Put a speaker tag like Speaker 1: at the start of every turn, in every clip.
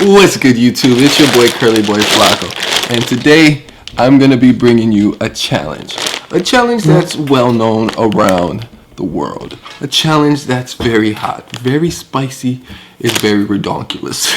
Speaker 1: What's good, YouTube? It's your boy Curly Boy Flacco, and today I'm gonna be bringing you a challenge that's well known around the world, a challenge that's very hot, very spicy, is very redonkulous.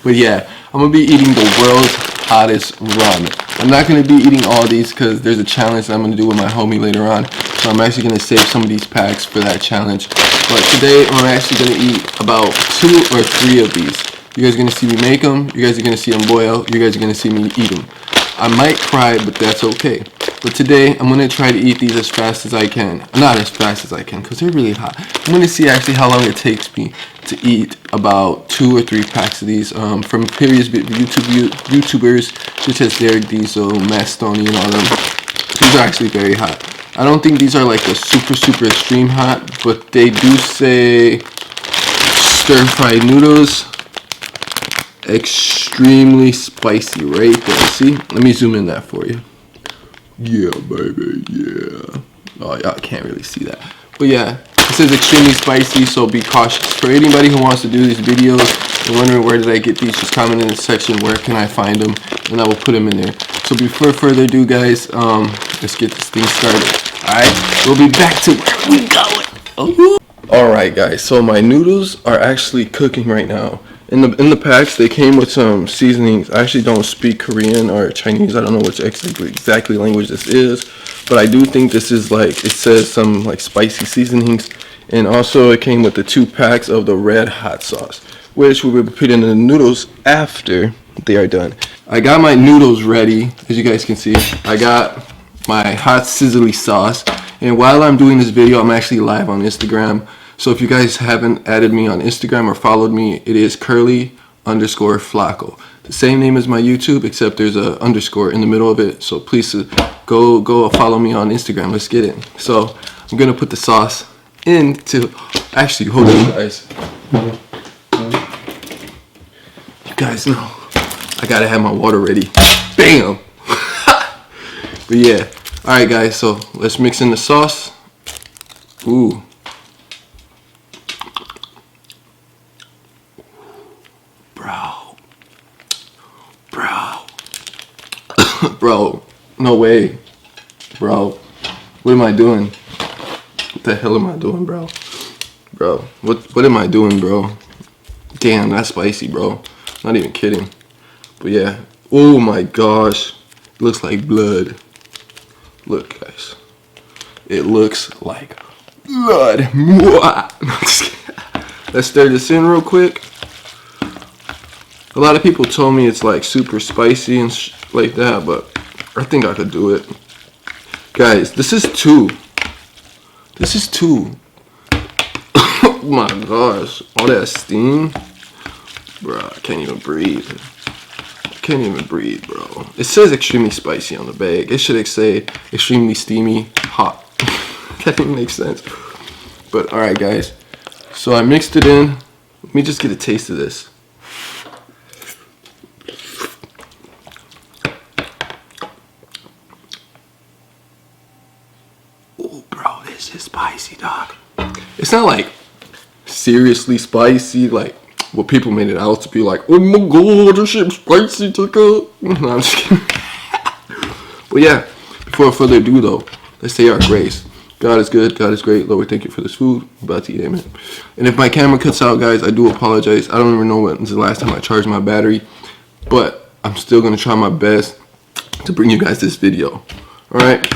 Speaker 1: But yeah, I'm gonna be eating the world's hottest ramen. I'm not gonna be eating all these because there's a challenge that I'm gonna do with my homie later on, so I'm actually gonna save some of these packs for that challenge. But today I'm actually gonna eat about 2 or 3 of these. You guys are going to see me make them, you guys are going to see them boil, you guys are going to see me eat them. I might cry, but that's okay. But today, I'm going to try to eat these as fast as I can. Not as fast as I can, because they're really hot. I'm going to see actually how long it takes me to eat about 2 or 3 packs of these from previous YouTubers, such as Derek Diesel, Matt Stoney, and all them. These are actually very hot. I don't think these are like the super extreme hot, but they do say stir-fried noodles. Extremely spicy right there. See? Let me zoom in that for you. Yeah, baby, yeah. Oh, y'all can't really see that. But yeah, it says extremely spicy, so be cautious. For anybody who wants to do these videos and wondering where did I get these, just comment in the section where can I find them, and I will put them in there. So before further ado, guys, let's get this thing started. Alright, we'll be back to where we going. Oh. Alright, guys, so my noodles are actually cooking right now. In the packs, they came with some seasonings. I actually don't speak Korean or Chinese. I don't know which exactly language this is, but I do think this is like, it says some like spicy seasonings. And also it came with the 2 packs of the red hot sauce, which we will be putting in the noodles after they are done. I got my noodles ready, as you guys can see. I got my hot sizzly sauce. And while I'm doing this video, I'm actually live on Instagram. So if you guys haven't added me on Instagram or followed me, it is Curly_Flacco. The same name as my YouTube, except there's a underscore in the middle of it. So please go follow me on Instagram. Let's get it. So I'm gonna put the sauce into. Actually, hold on, guys. You guys know I gotta have my water ready. Bam. But yeah, all right, guys. So let's mix in the sauce. Ooh. Bro, no way. Bro, what am I doing? What the hell am I doing, bro? Bro, what am I doing, bro? Damn, that's spicy, bro. Not even kidding. But yeah. Oh my gosh. It looks like blood. Look, guys. It looks like blood. Let's stir this in real quick. A lot of people told me it's like super spicy and like that, but I think I could do it. Guys, this is 2. This is 2. Oh my gosh. All that steam. Bro, I can't even breathe. I can't even breathe, bro. It says extremely spicy on the bag. It should say extremely steamy hot. That didn't make sense. But alright, guys. So I mixed it in. Let me just get a taste of this. This is spicy, dog. It's not like seriously spicy, like what people made it out to be like, oh my god, this shit's spicy, Tucker. No, I'm just kidding. But yeah, before further ado though, let's say our grace. God is good, God is great. Lord, we thank you for this food. I'm about to eat, amen. And if my camera cuts out, guys, I do apologize. I don't even know when was the last time I charged my battery, but I'm still gonna try my best to bring you guys this video. Alright,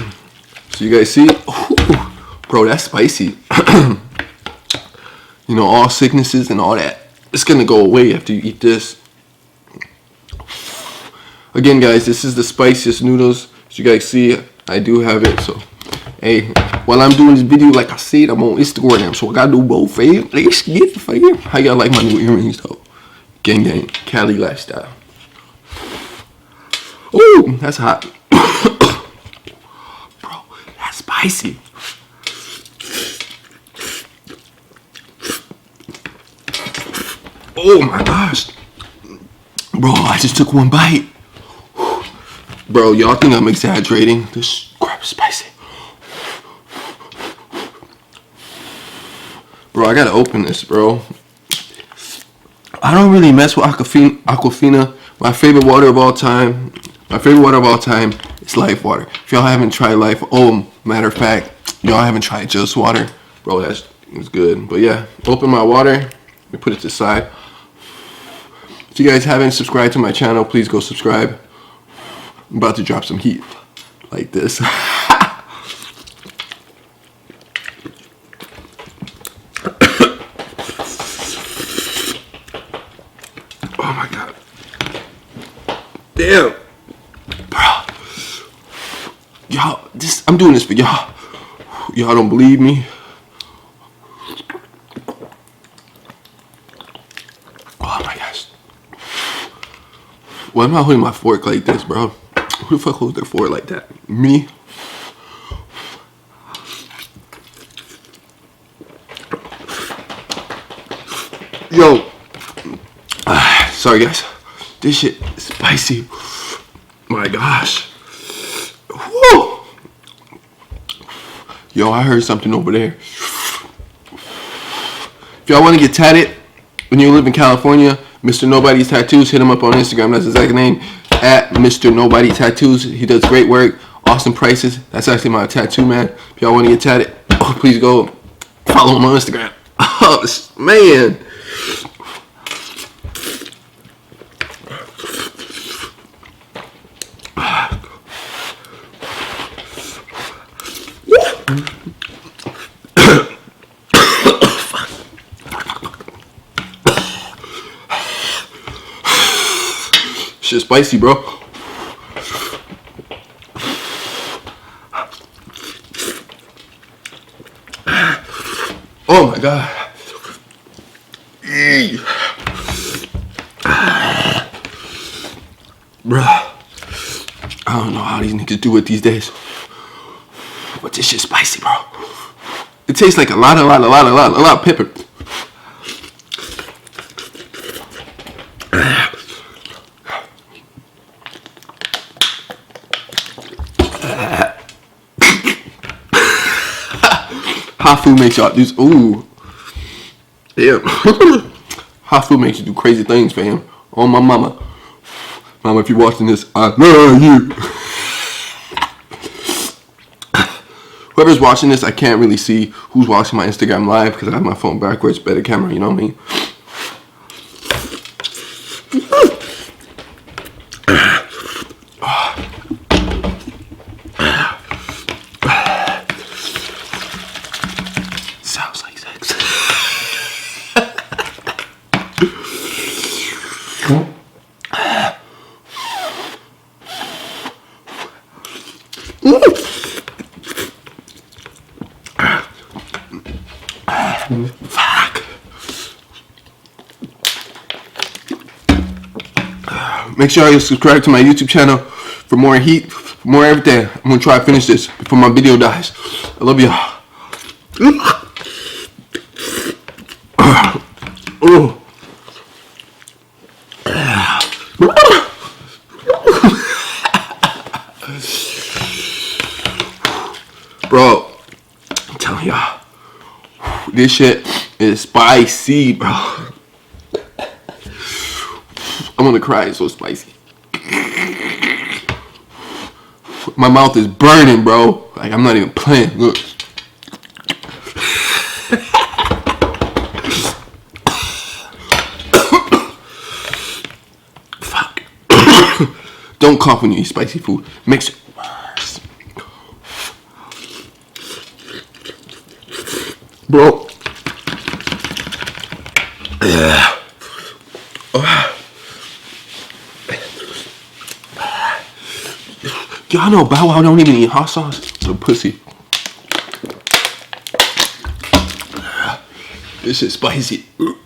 Speaker 1: so you guys see? Ooh. Bro, that's spicy. You know, all sicknesses and all that, it's gonna go away after you eat this. Again, guys, this is the spiciest noodles. As you guys see, I do have it. So, hey, while I'm doing this video, like I said, I'm on Instagram, so I gotta do both, fam. Let's get it, fam. How y'all like my new earrings, though? Gang, gang, Cali lifestyle. Ooh, that's hot. Bro, that's spicy. Oh my gosh. Bro, I just took 1 bite. Bro, y'all think I'm exaggerating? This crap is spicy. Bro, I gotta open this, bro. I don't really mess with Aquafina. My favorite water of all time. My favorite water of all time is Life Water. If y'all haven't tried Life, matter of fact, y'all haven't tried Just Water, bro, that's good. But yeah, open my water. Let me put it to the side. If you guys haven't subscribed to my channel, please go subscribe. I'm about to drop some heat like this. Oh my god. Damn. Bro. Y'all, I'm doing this for y'all. Y'all don't believe me? Oh my gosh. Why am I holding my fork like this, bro? Who the fuck holds their fork like that? Me? Yo. Sorry guys. This shit is spicy. My gosh. Woo. Yo, I heard something over there. If y'all want to get tatted when you live in California, Mr. Nobody's Tattoos, hit him up on Instagram. That's his exact name, at Mr. Nobody Tattoos. He does great work, awesome prices. That's actually my tattoo man. If y'all want to get tatted, please go follow him on Instagram. Oh man. Shit spicy, bro. Oh my god. Bruh. I don't know how these niggas do it these days. But this shit spicy, bro. It tastes like a lot of pepper. Hot food makes y'all do. Ooh. Damn. Hot food makes you do crazy things, fam. Oh, my mama. Mama, if you're watching this, I love you. Whoever's watching this, I can't really see who's watching my Instagram live because I have my phone backwards, better camera, you know what I mean? Sounds like sex. Fuck. Make sure you subscribe to my YouTube channel for more heat, for more everything. I'm gonna try to finish this before my video dies. I love y'all. Oh. Bro, I'm telling y'all, this shit is spicy, bro. I'm gonna cry, it's so spicy. My mouth is burning, bro. Like, I'm not even playing, look. Fuck. Don't cough when you eat spicy food. Makes it worse. Bro. Yeah. Y'all know Bow Wow don't even eat hot sauce. So pussy. This shit's spicy. Oh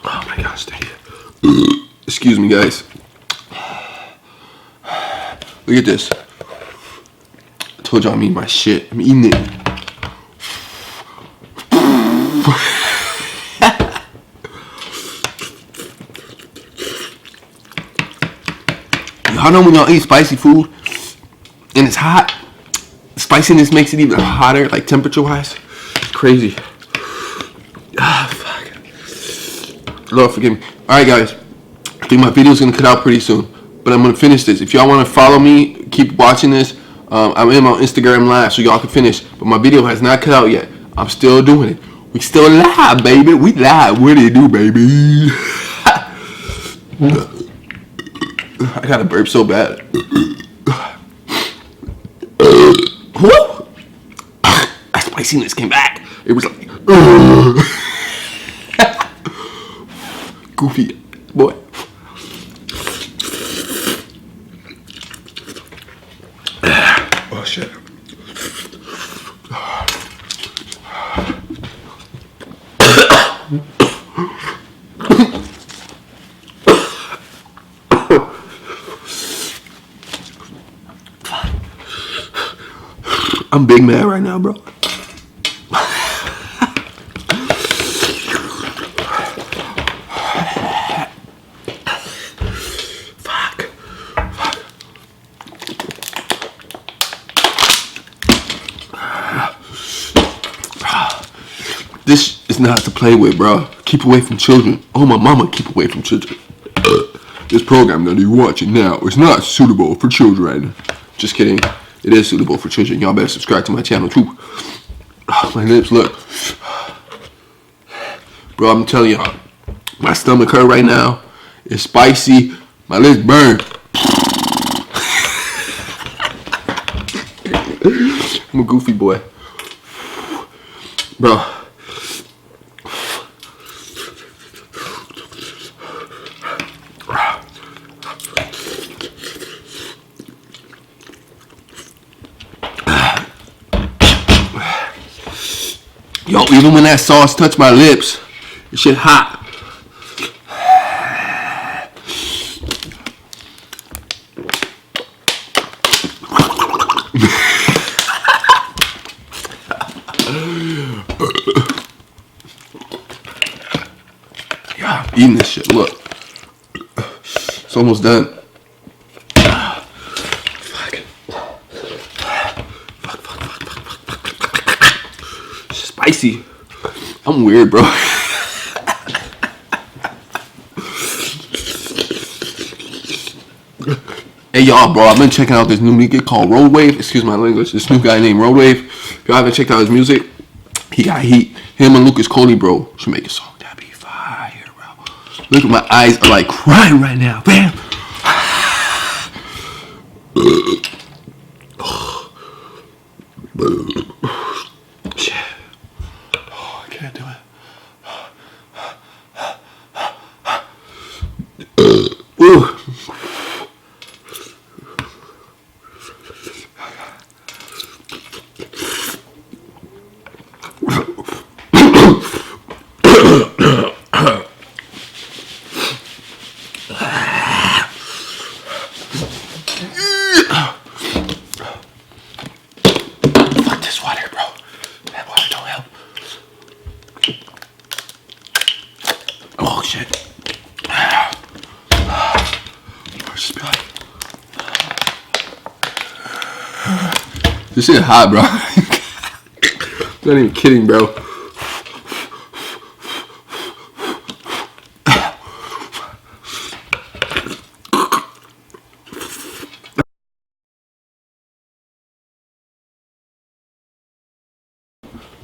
Speaker 1: my gosh, dang it. Excuse me, guys. Look at this. I told y'all I'm eating my shit. I'm eating it. Y'all know when y'all eat spicy food and it's hot, spiciness makes it even hotter, like temperature wise. It's crazy. Ah, fuck. Lord forgive me. Alright guys, I think my video is going to cut out pretty soon, but I'm going to finish this. If y'all want to follow me, keep watching this. I'm in on Instagram Live so y'all can finish, but my video has not cut out yet. I'm still doing it. We still live, baby. We live. What do you do, baby? I got to burp so bad. Whoa! That spiciness came back. It was like, goofy boy. Oh shit. I'm big mad right now, bro. Fuck. This is not to play with, bro. Keep away from children. Oh, my mama, keep away from children. This program that you're watching now is not suitable for children. Just kidding. It is suitable for children. Y'all better subscribe to my channel too. Oh, my lips, look. Bro, I'm telling y'all, my stomach hurt right now. It's spicy. My lips burn. I'm a goofy boy. Bro. Yo, even when that sauce touched my lips, it shit hot. Yeah, I'm eating this shit. Look, it's almost done. Spicy. I'm weird, bro. Hey y'all, bro, I've been checking out this new music called Roadwave. Excuse my language. This new guy named Roadwave. If y'all haven't checked out his music, he got heat. Him and Lucas Coley, bro, should make a song. That'd be fire, bro. Look at my eyes are like crying right now, fam. Shit. Oh, I can't do it. Ooh. Fuck this water, bro. That water don't help. Oh shit. This shit hot, bro. I'm not even kidding, bro.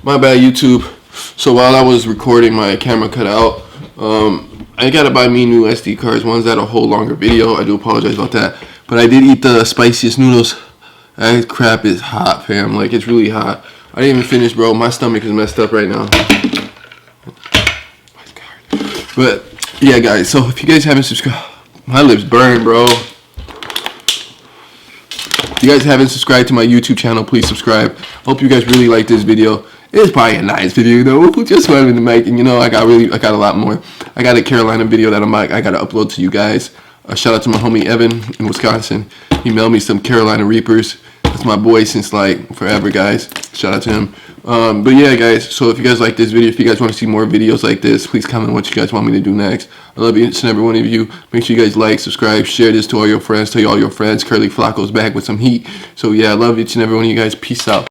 Speaker 1: My bad, YouTube. So while I was recording, my camera cut out. I gotta buy me new SD cards, ones that'll hold longer video. I do apologize about that. But I did eat the spiciest noodles. That crap is hot, fam. Like, it's really hot. I didn't even finish, bro. My stomach is messed up right now. But, yeah, guys. So, if you guys haven't subscribed, my lips burn, bro. If you guys haven't subscribed to my YouTube channel, please subscribe. Hope you guys really like this video. It's probably a nice video though. Just wanted to make, and you know, I got a lot more. I got a Carolina video that I gotta upload to you guys. Shout out to my homie Evan in Wisconsin. He mailed me some Carolina Reapers. That's my boy since like forever, guys. Shout out to him. But yeah, guys. So if you guys like this video, if you guys want to see more videos like this, please comment what you guys want me to do next. I love each and every one of you. Make sure you guys like, subscribe, share this to all your friends. Tell all your friends Curly Flacco's back with some heat. So yeah, I love each and every one of you guys. Peace out.